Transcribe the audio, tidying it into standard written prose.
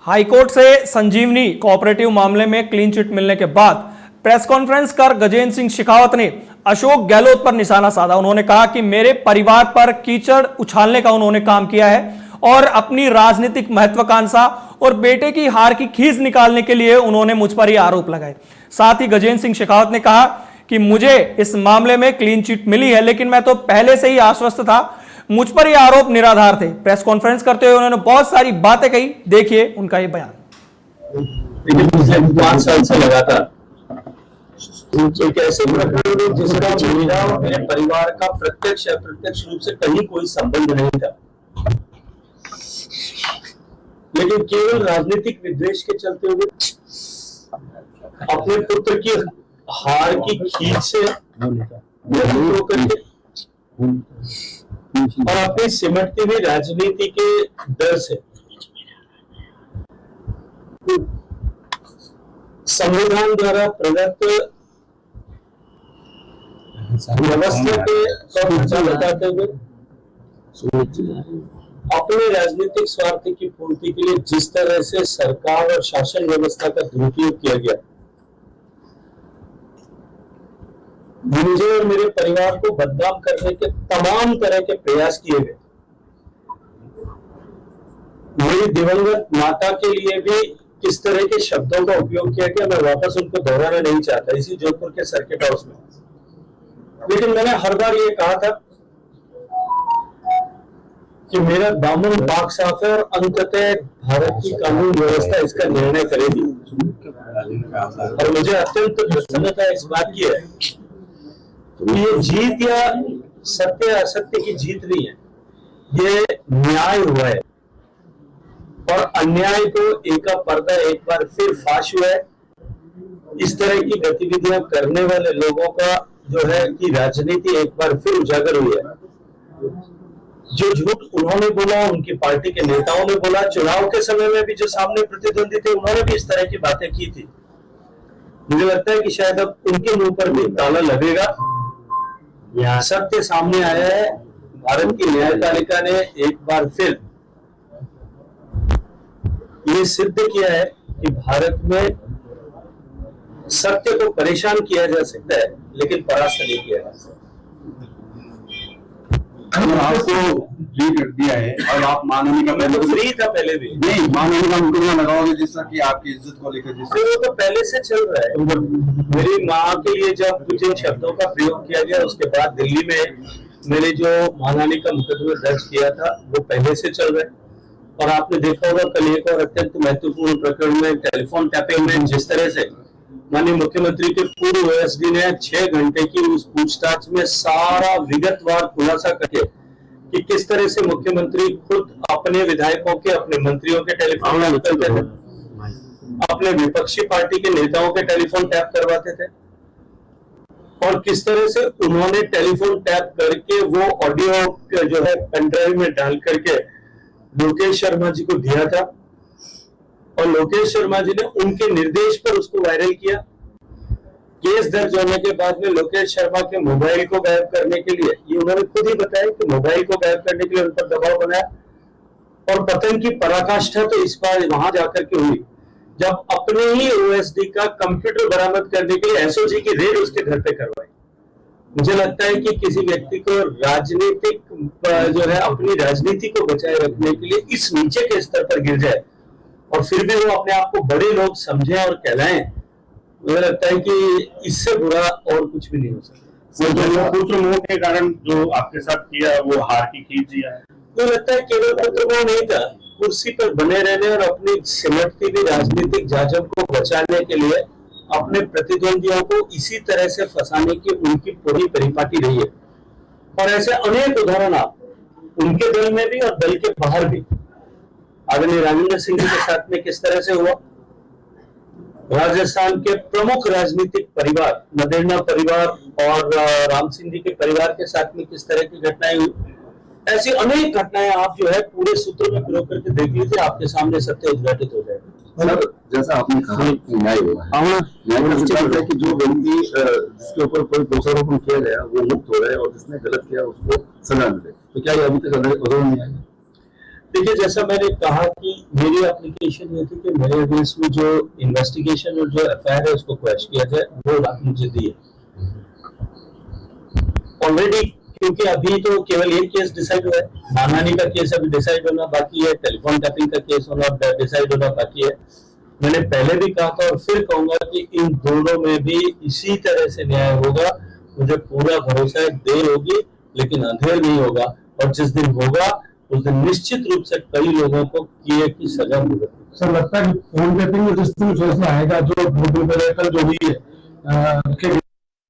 High court से संजीवनी cooperative मामले में क्लीन चिट मिलने के बाद प्रेस कॉन्फ्रेंस कर गजेंद्र सिंह शेखावत ने अशोक गहलोत पर निशाना साधा। उन्होंने कहा कि मेरे परिवार पर कीचड़ उछालने का उन्होंने काम किया है और अपनी राजनीतिक महत्वाकांक्षा और बेटे की हार की खींच निकालने के लिए उन्होंने मुझ पर ही आरोप लगाए। साथ ही गजेंद्र सिंह शेखावत ने कहा कि मुझे इस मामले में क्लीन चिट मिली है, लेकिन मैं तो पहले से ही आश्वस्त था, मुझ पर ये आरोप निराधार थे। प्रेस कॉन्फ्रेंस करते हुए उन्होंने बहुत सारी बातें कही, देखिए उनका ये बयान। लेकिन पिछले 5 साल से लगातार एक ऐसे प्रकरण जिसका मेरा और मेरे परिवार का प्रत्यक्ष अप्रत्यक्ष रूप से कहीं कोई संबंध नहीं था, लेकिन केवल राजनीतिक विद्वेष के चलते हुए अपने पुत्र की हार की खींच से करके और अपनी सिमटती हुई राजनीति के डर से संविधान द्वारा प्रदत्त व्यवस्था के ढांचा बताते हुए अपने राजनीतिक स्वार्थ की पूर्ति के लिए जिस तरह से सरकार और शासन व्यवस्था का दुरुपयोग किया गया, मुझे और मेरे परिवार को बदनाम करने के तमाम तरह के प्रयास किए गए। मेरी दिवंगत माता के लिए भी किस तरह के शब्दों का उपयोग किया गया, मैं वापस उनको दोहराना नहीं चाहता इसी जोधपुर के सर्किट हाउस में। लेकिन मैंने हर बार ये कहा था कि मेरा दामन पाक साफ है और अंततः भारत की कानून व्यवस्था इसका निर्णय करेगी। और मुझे अत्यंत प्रसन्नता इस बात की है कि ये जीत या सत्य असत्य की जीत नहीं है, ये न्याय हुआ है और अन्याय को एका पर्दा एक बार फिर फाश हुआ है। इस तरह की गतिविधियां करने वाले लोगों का जो है कि राजनीति एक बार फिर उजागर हुई है। जो झूठ उन्होंने बोला, उनकी पार्टी के नेताओं ने बोला, चुनाव के समय में भी जो सामने प्रतिद्वंदी थे उन्होंने भी इस तरह की बातें की थी। मुझे लगता है कि शायद अब उनके मुंह पर भी ताला लगेगा। यहाँ सत्य सामने आया है। भारत की न्यायपालिका ने एक बार फिर ये सिद्ध किया है कि भारत में सत्य को परेशान किया जा सकता है लेकिन परास्त नहीं किया जा सकता। आपको फ्री कर दिया है और आप माननीय का मैं तो फ्री था पहले भी नहीं, माननीय का मुकदमा लगाओगे जिसका कि आपकी इज्जत को लेकर जिससे वो तो पहले से चल रहा है। मेरी माँ के लिए जब जिन शब्दों का प्रयोग किया गया उसके बाद दिल्ली में मैंने जो मानहानि का मुकदमा दर्ज किया था वो पहले से चल रहा है। और आपने देखा होगा कल एक और अत्यंत महत्वपूर्ण प्रकरण में टेलीफोन टैपिंग में जिस तरह से माननीय मुख्यमंत्री के पूर्व ओएसडी ने 6 घंटे की उस पूछताछ में सारा विगतवार खुलासा करके कि किस तरह से मुख्यमंत्री खुद अपने विधायकों के, अपने मंत्रियों के टेलीफोन टैप करते थे, अपने विपक्षी पार्टी के नेताओं के टेलीफोन टैप करवाते थे और किस तरह से उन्होंने टेलीफोन टैप करके वो ऑडियो जो है पेनड्राइव में डाल करके लोकेश शर्मा जी को दिया था और लोकेश शर्मा जी ने उनके निर्देश पर उसको वायरल किया। केस दर्ज होने के बाद में लोकेश शर्मा के मोबाइल को गायब करने के लिए, ये उन्होंने खुद ही बताया कि मोबाइल को गायब करने के लिए उन पर दबाव बनाया। और पतन की पराकाष्ठा तो इस बार वहां जाकर के हुई जब अपने ही ओएसडी का कंप्यूटर बरामद करने के लिए एसओजी की रेड उसके घर पे करवाई। मुझे लगता है कि किसी व्यक्ति को राजनीतिक जो है अपनी राजनीति को बचाए रखने के लिए इस नीचे के स्तर पर गिर जाए और फिर भी वो अपने आप को बड़े लोग समझें और कहलाएं, मुझे लगता है कि इससे बुरा और कुछ भी नहीं हो सकता। पुत्र मोह के कारण जो आपके साथ किया वो हार की खींच दिया है। मुझे लगता है केवल पुत्र मोह नहीं था, कुर्सी पर बने रहने और अपनी सिमटती हुई राजनीतिक जाजम को बचाने के लिए अपने प्रतिद्वंदियों को इसी तरह से फंसाने की उनकी पूरी परिपाटी रही है। और ऐसे अनेक उदाहरण आप उनके दल में भी और दल के बाहर भी, आदरणीय राजेंद्र सिंह जी के साथ में किस तरह से हुआ, राजस्थान के प्रमुख राजनीतिक परिवार मदेरणा परिवार और राम सिंह जी के परिवार के साथ में किस तरह की घटनाएं हुई, ऐसी अनेक घटनाएं आप जो है पूरे सूत्र में प्रयोग करके देख लीजिए, आपके सामने सत्य उद्घाटित हो जाएगा। सर, जैसा आपने कहा कि न्याय हुआ है, न्याय का मतलब है कि जो व्यक्ति जिसके ऊपर कोई दोषारोपण किया गया वो मुक्त हो रहा है और जिसने गलत किया उसको सजा मिले, तो क्या ये अभी तक नहीं आया? देखिए, जैसा मैंने कहा कि मेरी एप्लीकेशन ये थी कि मेरे अगेंस्ट में जो इन्वेस्टिगेशन और जो एफआईआर है उसको क्वेश्चन किया जाए, वो रात मुझे दी है ऑलरेडी, क्योंकि अभी तो केवल एक केस डिसाइड हुआ है, मानहानि का केस अभी डिसाइड होना बाकी है, टेलीफोन टैपिंग का केस होना डिसाइड होना बाकी है। मैंने पहले भी कहा था और फिर कहूंगा कि इन दोनों में भी इसी तरह से न्याय होगा। मुझे पूरा भरोसा है, देर होगी लेकिन अंधेर नहीं होगा, और जिस दिन होगा उस दिन निश्चित रूप से कई लोगों को किए की सजा मिलेगी। सर लगता है कि फोन टैपिंग में जिस दिन फैसला आएगा, जो कल जो हुई है